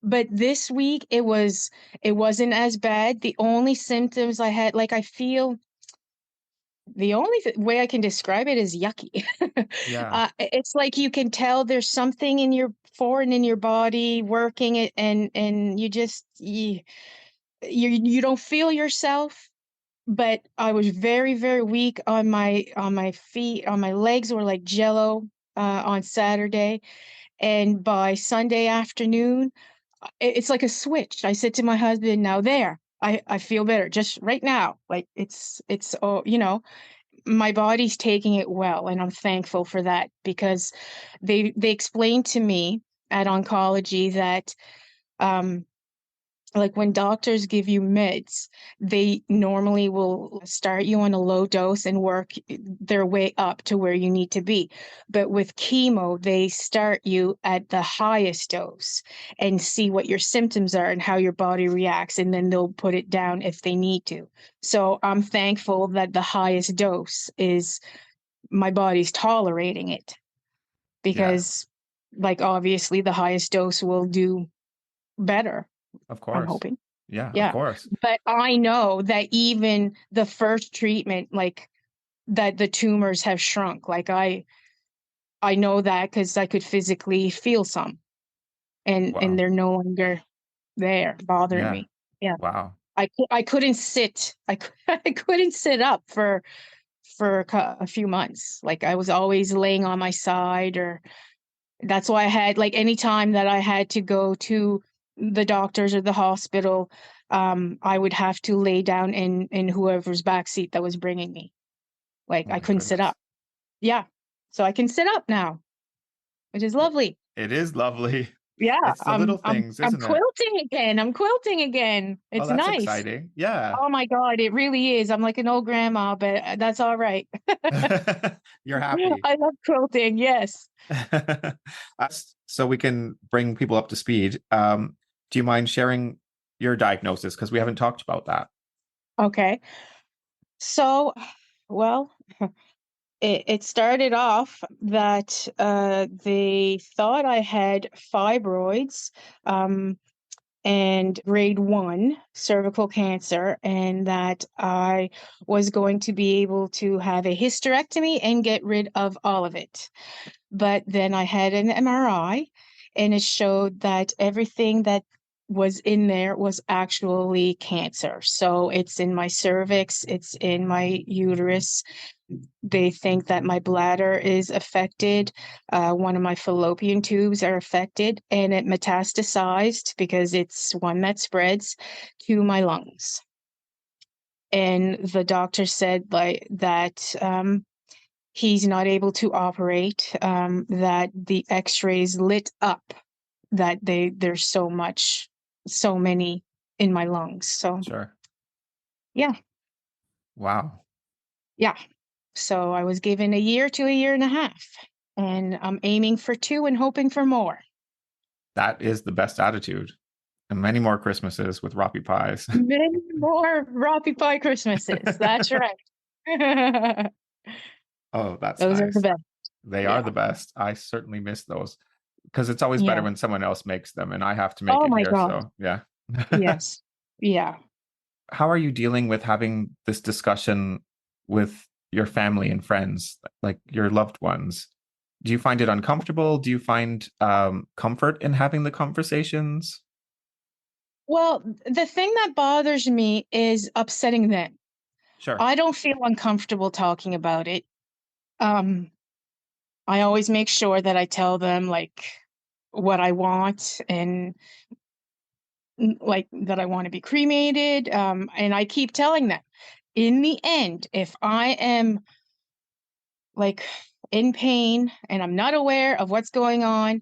Speaker 2: But this week it wasn't as bad. The only symptoms I had, like I feel the only way I can describe it is yucky.
Speaker 1: Yeah.
Speaker 2: It's like you can tell there's something in your foreign in your body working it, and you don't feel yourself. But I was very, very weak on my feet, on my legs were like jello on Saturday, and by Sunday afternoon, it's like a switch. I said to my husband, "Now there, I feel better just right now. Like it's oh, my body's taking it well, and I'm thankful for that because they explained to me at oncology that um like when doctors give you meds, they normally will start you on a low dose and work their way up to where you need to be. But with chemo, they start you at the highest dose and see what your symptoms are and how your body reacts, and then they'll put it down if they need to. So I'm thankful that the highest dose is my body's tolerating it, because like obviously the highest dose will do better.
Speaker 1: Of
Speaker 2: I'm
Speaker 1: course.
Speaker 2: hoping.
Speaker 1: Yeah, of
Speaker 2: Yeah.
Speaker 1: course.
Speaker 2: But I know that even the first treatment, like that the tumors have shrunk. Like I know that because I could physically feel some, and
Speaker 1: Wow.
Speaker 2: they're no longer there bothering
Speaker 1: Yeah.
Speaker 2: me. Yeah.
Speaker 1: Wow.
Speaker 2: I couldn't sit. I couldn't sit up for a few months. Like I was always laying on my side, or that's why I had, like, any time that I had to go to the doctors or the hospital, I would have to lay down in whoever's backseat that was bringing me. Like
Speaker 1: Oh
Speaker 2: I
Speaker 1: my
Speaker 2: couldn't sit
Speaker 1: goodness.
Speaker 2: up. Yeah. So I can sit up now, which is lovely.
Speaker 1: It is lovely.
Speaker 2: Yeah.
Speaker 1: It's the little things,
Speaker 2: I'm
Speaker 1: isn't it?
Speaker 2: quilting again. I'm quilting again.
Speaker 1: Oh,
Speaker 2: It's
Speaker 1: that's
Speaker 2: nice.
Speaker 1: exciting. Yeah.
Speaker 2: Oh my God, it really is. I'm like an old grandma, but that's all right.
Speaker 1: You're happy.
Speaker 2: I love quilting. Yes.
Speaker 1: So we can bring people up to speed. Do you mind sharing your diagnosis? Because we haven't talked about that.
Speaker 2: Okay. So, well, it started off that they thought I had fibroids, and grade 1 cervical cancer, and that I was going to be able to have a hysterectomy and get rid of all of it. But then I had an MRI, and it showed that everything that was in there was actually cancer. So it's in my cervix, it's in my uterus. They think that my bladder is affected. One of my fallopian tubes are affected, and it metastasized because it's one that spreads to my lungs. And the doctor said like that he's not able to operate, that the x-rays lit up that there's so many in my lungs. So
Speaker 1: Sure.
Speaker 2: yeah.
Speaker 1: Wow.
Speaker 2: Yeah. So I was given a year to a year and a half, and I'm aiming for 2 and hoping for more.
Speaker 1: That is the best attitude. And many more Christmases with Roppy pies.
Speaker 2: Many more Roppy Pie Christmases. That's right.
Speaker 1: Oh, that's
Speaker 2: Those are the
Speaker 1: nice.
Speaker 2: best.
Speaker 1: They are
Speaker 2: Yeah.
Speaker 1: the best. I certainly miss those because it's always better
Speaker 2: Yeah.
Speaker 1: when someone else makes them and I have to make
Speaker 2: Oh
Speaker 1: it
Speaker 2: my
Speaker 1: here.
Speaker 2: God.
Speaker 1: So, yeah.
Speaker 2: Yes. Yeah.
Speaker 1: How are you dealing with having this discussion with your family and friends, like your loved ones? Do you find it uncomfortable? Do you find comfort in having the conversations?
Speaker 2: Well, the thing that bothers me is upsetting them.
Speaker 1: Sure.
Speaker 2: I don't feel uncomfortable talking about it. Um, I always make sure that I tell them like what I want, and like that I want to be cremated. And I keep telling them, in the end, if I am like in pain and I'm not aware of what's going on,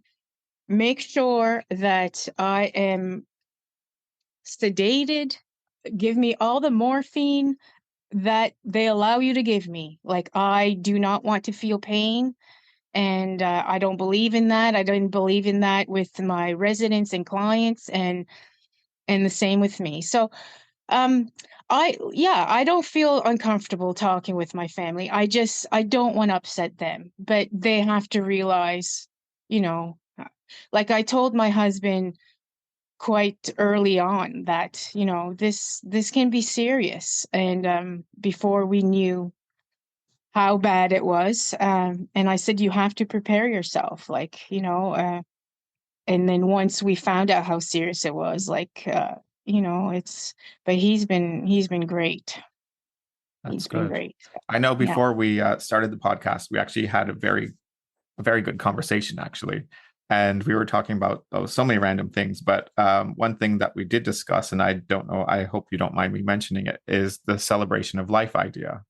Speaker 2: make sure that I am sedated. Give me all the morphine that they allow you to give me. Like, I do not want to feel pain. And I don't believe in that. I didn't believe in that with my residents and clients, and the same with me. So um I don't feel uncomfortable talking with my family. I don't want to upset them, but they have to realize, you know, like I told my husband quite early on that, this can be serious. And before we knew how bad it was, and I said, you have to prepare yourself, like, and then once we found out how serious it was, like, it's, but he's been great.
Speaker 1: That's
Speaker 2: He's been
Speaker 1: good.
Speaker 2: great.
Speaker 1: I know
Speaker 2: Yeah.
Speaker 1: before we started the podcast, we actually had a very good conversation, actually. And we were talking about so many random things. But one thing that we did discuss, and I don't know, I hope you don't mind me mentioning it, is the celebration of life idea.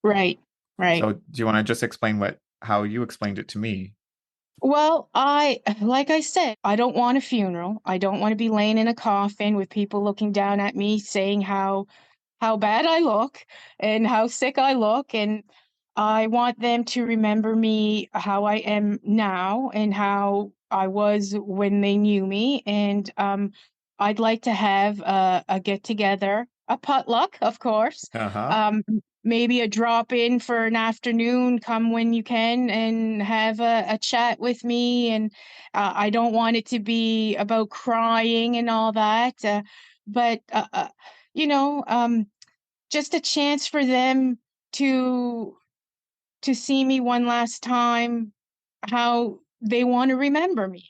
Speaker 2: Right.
Speaker 1: So do you want to just explain how you explained it to me?
Speaker 2: Well, like I said, I don't want a funeral. I don't want to be laying in a coffin with people looking down at me saying how bad I look and how sick I look. And I want them to remember me how I am now and how I was when they knew me. And I'd like to have a get together, a potluck, of course.
Speaker 1: Uh-huh.
Speaker 2: Maybe a drop in for an afternoon, come when you can and have a chat with me. And I don't want it to be about crying and all that. But you know, just a chance for them to see me one last time, how they want to remember me.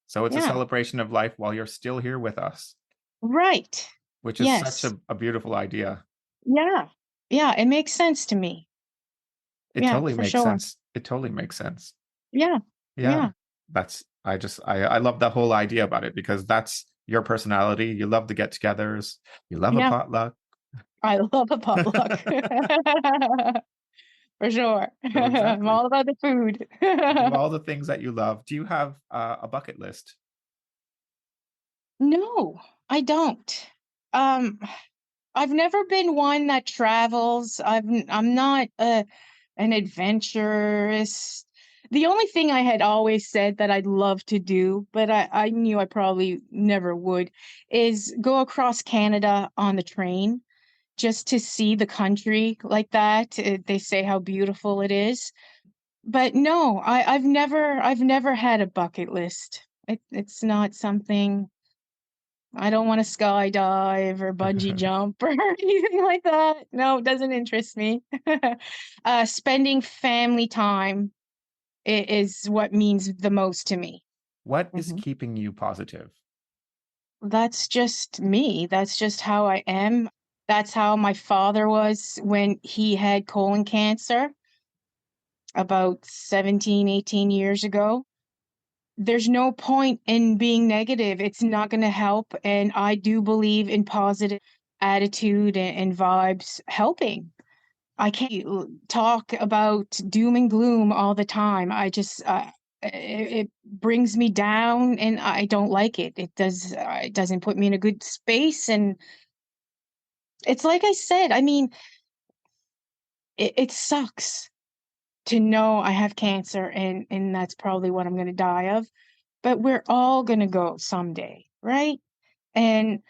Speaker 1: So it's a
Speaker 2: Yeah,
Speaker 1: celebration of life while you're still here with us,
Speaker 2: right.
Speaker 1: which is such
Speaker 2: Yes.
Speaker 1: a beautiful idea.
Speaker 2: Yeah. Yeah, it makes sense to me.
Speaker 1: It
Speaker 2: Yeah,
Speaker 1: totally
Speaker 2: for
Speaker 1: makes
Speaker 2: sure.
Speaker 1: sense. It totally makes sense.
Speaker 2: Yeah.
Speaker 1: Yeah.
Speaker 2: Yeah.
Speaker 1: That's I love the whole idea about it because that's your personality. You love the get-togethers. You love a
Speaker 2: Yeah.
Speaker 1: potluck.
Speaker 2: I love a potluck. For sure.
Speaker 1: So
Speaker 2: I'm
Speaker 1: exactly.
Speaker 2: all about the food.
Speaker 1: Do all the things that you love. Do you have a bucket list?
Speaker 2: No, I don't. Um, I've never been one that travels. I'm not an adventurous. The only thing I had always said that I'd love to do, but I knew I probably never would, is go across Canada on the train just to see the country like that. They say how beautiful it is. But no, I've never had a bucket list. It's not something. I don't want to skydive or bungee jump or anything like that. No, it doesn't interest me. Spending family time is what means the most to me.
Speaker 1: What is
Speaker 2: Mhm.
Speaker 1: keeping you positive?
Speaker 2: That's just me. That's just how I am. That's how my father was when he had colon cancer about 17, 18 years ago. There's no point in being negative. It's not going to help. And I do believe in positive attitude and vibes helping. I can't talk about doom and gloom all the time. It brings me down and I don't like it. It doesn't put me in a good space. And it's like I said, I mean, it sucks to know I have cancer and that's probably what I'm going to die of. But we're all going to go someday, right? And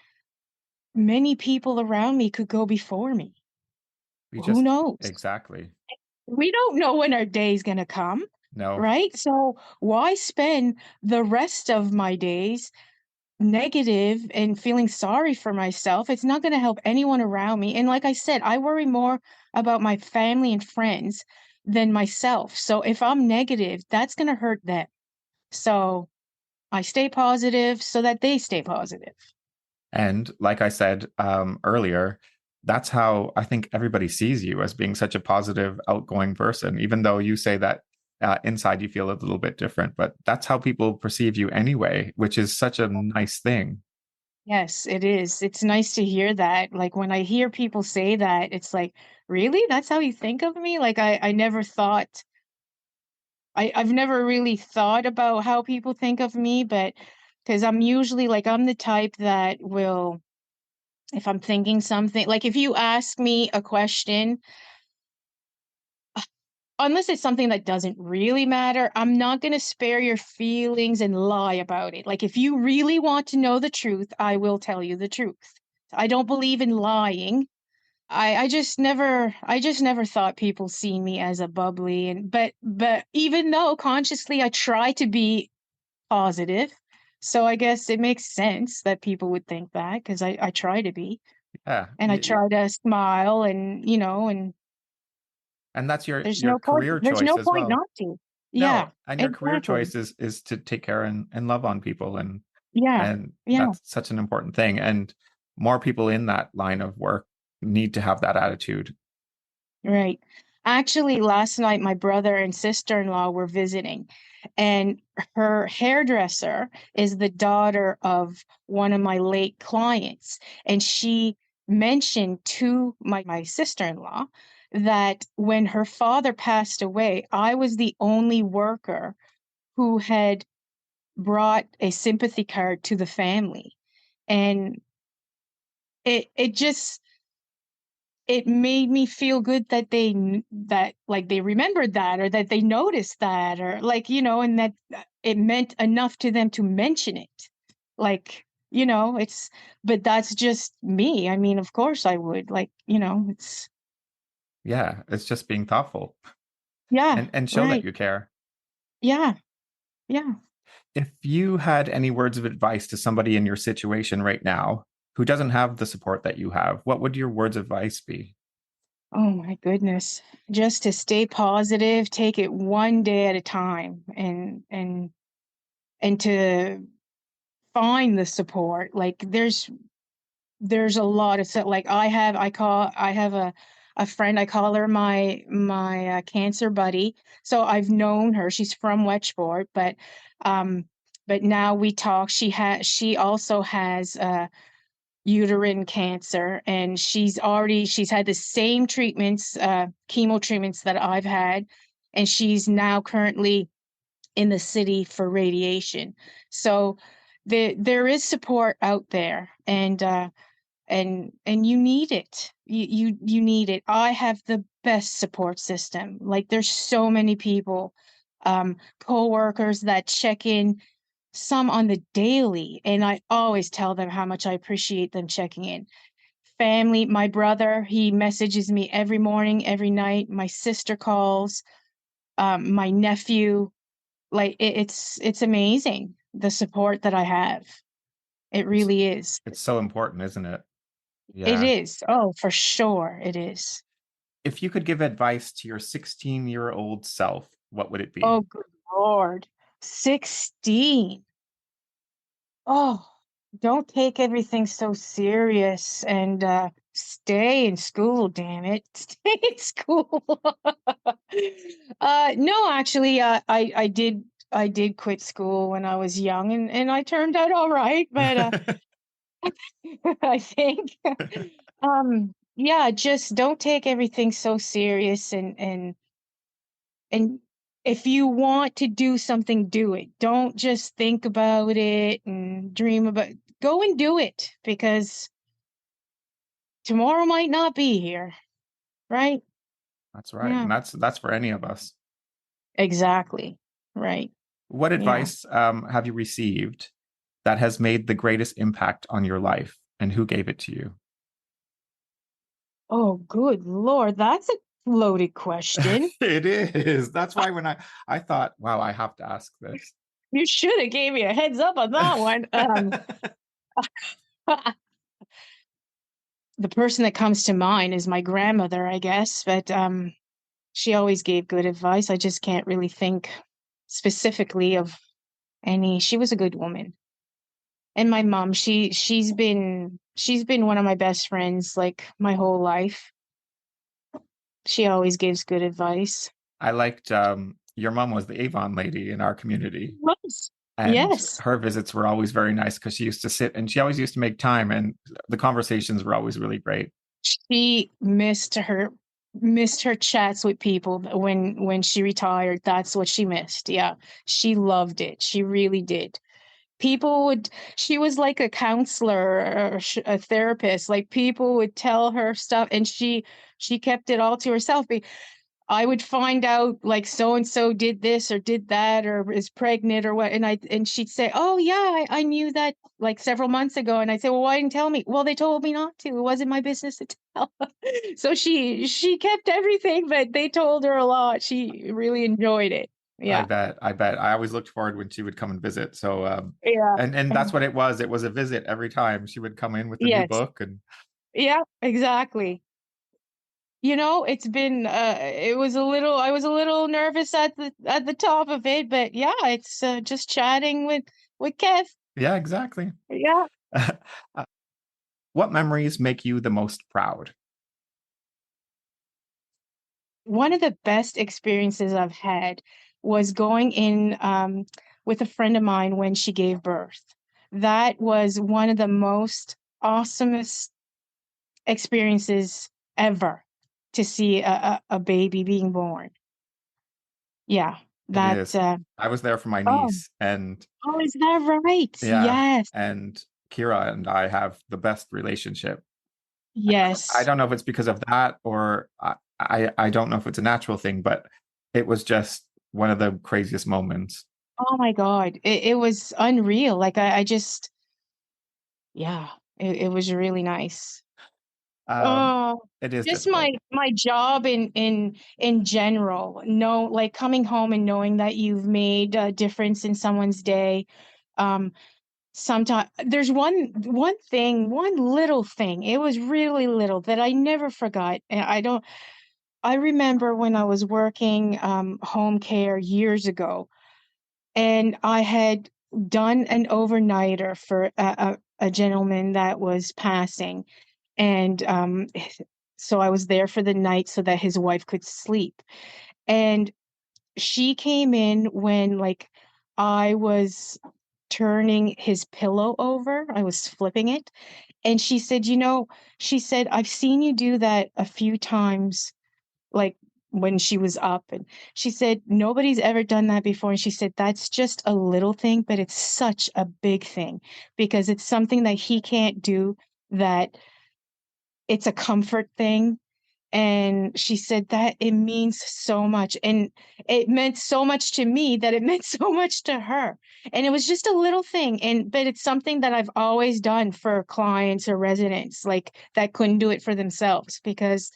Speaker 2: many people around me could go before me.
Speaker 1: We
Speaker 2: Who
Speaker 1: just
Speaker 2: knows?
Speaker 1: exactly.
Speaker 2: We don't know when our day's going to come,
Speaker 1: No.
Speaker 2: right? So why spend the rest of my days negative and feeling sorry for myself? It's not going to help anyone around me. And like I said, I worry more about my family and friends than myself. So if I'm negative, that's going to hurt them. So I stay positive so that they stay positive.
Speaker 1: And like I said earlier, that's how I think everybody sees you as being such a positive, outgoing person, even though you say that inside you feel a little bit different. But that's how people perceive you anyway, which is such a nice thing.
Speaker 2: Yes, it is. It's nice to hear that. Like when I hear people say that, it's like, really? That's how you think of me? Like I never thought I've never really thought about how people think of me, but because I'm usually like I'm the type that will, if I'm thinking something, like if you ask me a question, unless it's something that doesn't really matter, I'm not going to spare your feelings and lie about it. Like if you really want to know the truth, I will tell you the truth. I don't believe in lying. I just never thought people see me as a bubbly and but even though consciously I try to be positive, so I guess it makes sense that people would think that because I try to be
Speaker 1: Yeah.
Speaker 2: and I try to smile and and
Speaker 1: And that's
Speaker 2: there's
Speaker 1: your
Speaker 2: no point
Speaker 1: career
Speaker 2: there's
Speaker 1: choice
Speaker 2: no
Speaker 1: as
Speaker 2: point
Speaker 1: well.
Speaker 2: not to. Yeah,
Speaker 1: No, and your career
Speaker 2: exactly.
Speaker 1: choice is to take care and love on people
Speaker 2: Yeah.
Speaker 1: and
Speaker 2: Yeah.
Speaker 1: that's such an important thing. And more people in that line of work need to have that attitude.
Speaker 2: Right. Actually, last night my brother and sister-in-law were visiting, and her hairdresser is the daughter of one of my late clients. And she mentioned to my sister-in-law that when her father passed away, I was the only worker who had brought a sympathy card to the family. And it just, it made me feel good that that like they remembered that, or that they noticed that, or like, and that it meant enough to them to mention it. Like, but that's just me. I mean, of course I would, like, it's,
Speaker 1: Yeah, it's just being thoughtful
Speaker 2: yeah,
Speaker 1: and show that
Speaker 2: right.
Speaker 1: you care.
Speaker 2: Yeah. Yeah.
Speaker 1: If you had any words of advice to somebody in your situation right now who doesn't have the support that you have, what would your words of advice be?
Speaker 2: Oh my goodness. Just to stay positive, take it one day at a time, and to find the support. Like there's a lot of stuff. Like I have a friend, I call her my cancer buddy. So I've known her. She's from Wedgeport, um but now we talk. She also has uterine cancer, and she's had the same treatments, chemo treatments that I've had, and she's now currently in the city for radiation. So there is support out there, and you need it. You need it. I have the best support system. Like there's so many people, co-workers that check in, some on the daily, and I always tell them how much I appreciate them checking in. Family, my brother, he messages me every morning, every night. My sister calls, my nephew. Like it's amazing the support that I have. It
Speaker 1: It's
Speaker 2: really is.
Speaker 1: it's so important, isn't it?
Speaker 2: It
Speaker 1: Yeah.
Speaker 2: is. Oh, for sure it is.
Speaker 1: If you could give advice to your 16-year-old self, what would it be?
Speaker 2: Oh, good Lord. 16. Oh, don't take everything so serious, and stay in school, damn it. Stay in school. No, actually, I did quit school when I was young, and I turned out all right, but I think yeah, just don't take everything so serious, and if you want to do something, do it. Don't just think about it and dream about Go and do it, because tomorrow might not be here, right?
Speaker 1: That's right.
Speaker 2: Yeah,
Speaker 1: And that's for any of us.
Speaker 2: exactly. Right.
Speaker 1: What
Speaker 2: Yeah.
Speaker 1: advice have you received that has made the greatest impact on your life, and who gave it to you?
Speaker 2: Oh, good Lord. That's a loaded question.
Speaker 1: It is. That's why when I thought, wow, I have to ask this.
Speaker 2: You should have gave me a heads up on that one. The person that comes to mind is my grandmother, I guess, but she always gave good advice. I just can't really think specifically of any. She was a good woman. And my mom, she's been one of my best friends like my whole life. She always gives good advice.
Speaker 1: I liked your mom was the Avon lady in our community.
Speaker 2: Yes.
Speaker 1: And
Speaker 2: Yes.
Speaker 1: her visits were always very nice because she used to sit and she always used to make time, and the conversations were always really great.
Speaker 2: She missed her chats with people when she retired. That's what she missed. Yeah. She loved it. She really did. People would She was like a counselor, or a therapist. Like people would tell her stuff, and she kept it all to herself. I would find out like so and so did this or did that or is pregnant or what, and she'd say, "Oh yeah, I knew that like several months ago." And I'd say, "Well, why didn't you tell me?" "Well, they told me not to. It wasn't my business to tell." So she kept everything, but they told her a lot. She really enjoyed it.
Speaker 1: I
Speaker 2: Yeah.
Speaker 1: bet. I bet. I always looked forward when she would come and visit. So
Speaker 2: Yeah.
Speaker 1: and that's what it was. It was a visit every time. She would come in with a new
Speaker 2: Yes.
Speaker 1: book. And
Speaker 2: Yeah, exactly. It's been I was a little nervous at the top of it, but yeah, it's just chatting with Kev.
Speaker 1: yeah, exactly.
Speaker 2: Yeah.
Speaker 1: Uh, what memories make you the most proud?
Speaker 2: One of the best experiences I've had was going in with a friend of mine when she gave birth. That was one of the most awesomest experiences ever, to see a baby being born. Yeah.
Speaker 1: It
Speaker 2: That,
Speaker 1: is. I was there for my
Speaker 2: oh,
Speaker 1: niece, and
Speaker 2: oh, is that right?
Speaker 1: yeah,
Speaker 2: Yes,
Speaker 1: and Kira and I have the best relationship. I
Speaker 2: yes.
Speaker 1: don't know if it's because of that, or I don't know if it's a natural thing, but it was just one of the craziest moments.
Speaker 2: Oh my God. It was unreal. Like I just, yeah, it was really nice.
Speaker 1: Um,
Speaker 2: Oh,
Speaker 1: it is
Speaker 2: just my
Speaker 1: difficult.
Speaker 2: my job in general. No, like coming home and knowing that you've made a difference in someone's day. Um, sometimes there's one thing, one little thing. It was really little that I never forgot. And I remember when I was working home care years ago, and I had done an overnighter for a gentleman that was passing, and so I was there for the night so that his wife could sleep. And she came in when like I was turning his pillow over, I was flipping it, and she said, she said, I've seen you do that a few times, like when she was up, and she said nobody's ever done that before, and she said that's just a little thing, but it's such a big thing because it's something that he can't do, that it's a comfort thing. And she said that it means so much, and it meant so much to me that it meant so much to her. And it was just a little thing, but it's something that I've always done for clients or residents like that couldn't do it for themselves. Because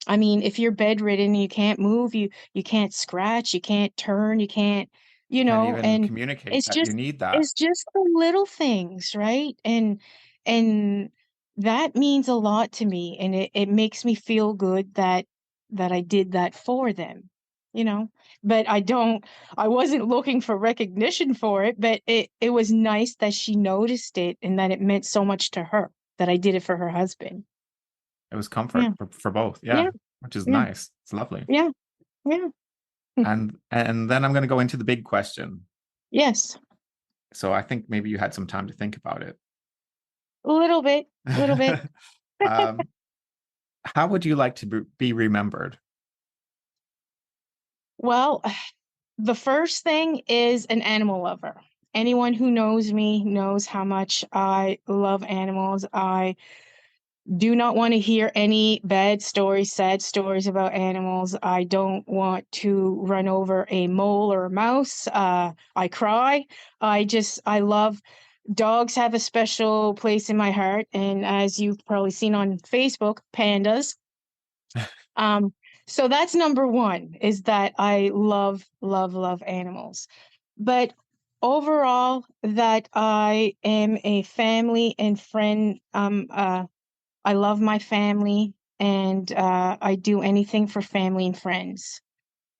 Speaker 2: I mean, if you're bedridden, you can't move, you can't scratch, you can't turn, you can't,
Speaker 1: Can't even
Speaker 2: and
Speaker 1: communicate
Speaker 2: it's
Speaker 1: that you
Speaker 2: just
Speaker 1: need that.
Speaker 2: it's just the little things, right? And that means a lot to me, and it makes me feel good that I did that for them, you know. But I wasn't looking for recognition for it, but it was nice that she noticed it and that it meant so much to her that I did it for her husband.
Speaker 1: It was comfort
Speaker 2: Yeah.
Speaker 1: for both. Yeah,
Speaker 2: Yeah.
Speaker 1: which is
Speaker 2: Yeah.
Speaker 1: nice. It's lovely.
Speaker 2: Yeah. Yeah.
Speaker 1: And then I'm going to go into the big question.
Speaker 2: Yes.
Speaker 1: So I think maybe you had some time to think about it.
Speaker 2: A little bit. A little bit.
Speaker 1: um, how would you like to be remembered?
Speaker 2: Well, the first thing is an animal lover. Anyone who knows me knows how much I love animals. I do not want to hear any bad stories, sad stories about animals. I don't want to run over a mole or a mouse. I cry. I love dogs, have a special place in my heart. And as you've probably seen on Facebook, pandas. Um, so that's number one, is that I love, love, love animals. But overall, that I am a family and friend. I love my family, and I do anything for family and friends.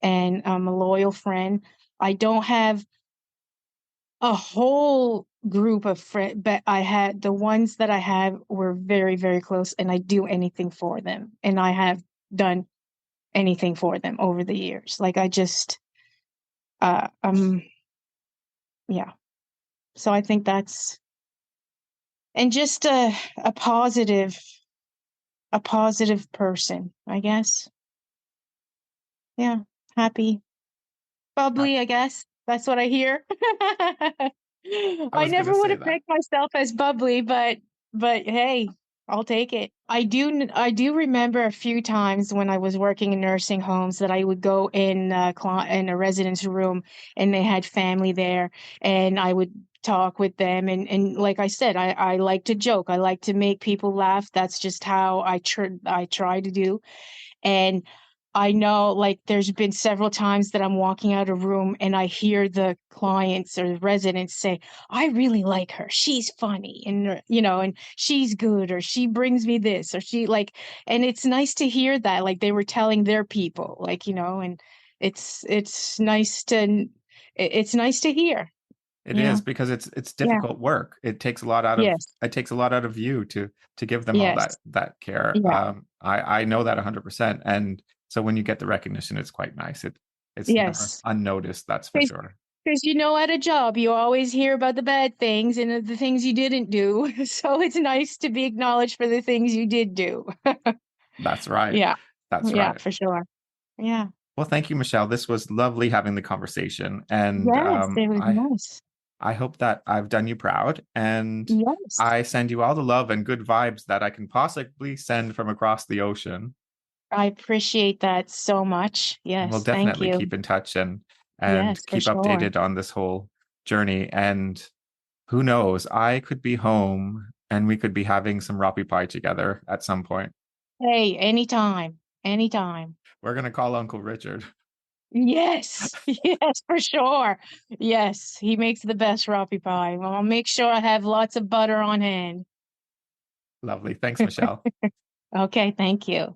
Speaker 2: And I'm a loyal friend. I don't have a whole group of friends, but I had the ones that I have were very, very close, and I do anything for them. And I have done anything for them over the years. Like I just, uh, um, yeah. So I think that's, and just a positive person, I guess. Yeah. Happy,
Speaker 1: I,
Speaker 2: bubbly, I guess. That's what I hear.
Speaker 1: I
Speaker 2: I
Speaker 1: was going to
Speaker 2: never would
Speaker 1: say
Speaker 2: have
Speaker 1: that.
Speaker 2: picked myself as bubbly, but hey, I'll take it. I do remember a few times when I was working in nursing homes that I would go in in a residence room and they had family there, and I would talk with them, and like I said, I like to joke. I like to make people laugh. That's just how I try to do. And I know, like, there's been several times that I'm walking out of a room and I hear the clients or the residents say, I really like her. She's funny, and, and she's good, or she brings me this, or she like, and it's nice to hear that, like they were telling their people, like, and it's nice it's nice to hear,
Speaker 1: It
Speaker 2: you
Speaker 1: is,
Speaker 2: know?
Speaker 1: because it's
Speaker 2: Yeah.
Speaker 1: difficult work.
Speaker 2: Yes.
Speaker 1: It takes a lot out of you to give them all
Speaker 2: Yes.
Speaker 1: that care.
Speaker 2: Yeah.
Speaker 1: I know that 100%. And so when you get the recognition, it's quite nice. It's never
Speaker 2: Yes.
Speaker 1: unnoticed, that's for sure.
Speaker 2: Because at a job, you always hear about the bad things and the things you didn't do. So it's nice to be acknowledged for the things you did do.
Speaker 1: That's right.
Speaker 2: Yeah.
Speaker 1: That's
Speaker 2: Yeah,
Speaker 1: right.
Speaker 2: for sure. Yeah.
Speaker 1: Well, thank you, Michelle. This was lovely having the conversation. And
Speaker 2: Yes, it was nice.
Speaker 1: I hope that I've done you proud. And
Speaker 2: Yes.
Speaker 1: I send you all the love and good vibes that I can possibly send from across the ocean.
Speaker 2: I appreciate that so much.
Speaker 1: And we'll
Speaker 2: Yes, thank
Speaker 1: definitely
Speaker 2: you.
Speaker 1: keep in touch and
Speaker 2: Yes, for
Speaker 1: keep
Speaker 2: sure.
Speaker 1: updated on this whole journey. And who knows, I could be home and we could be having some Roppy Pie together at some point.
Speaker 2: Hey, anytime, anytime.
Speaker 1: We're going to call Uncle Richard.
Speaker 2: Yes, yes, for sure. Yes, he makes the best Roppy pie. Well, I'll make sure I have lots of butter on hand.
Speaker 1: Lovely. Thanks, Michelle.
Speaker 2: Okay, thank you.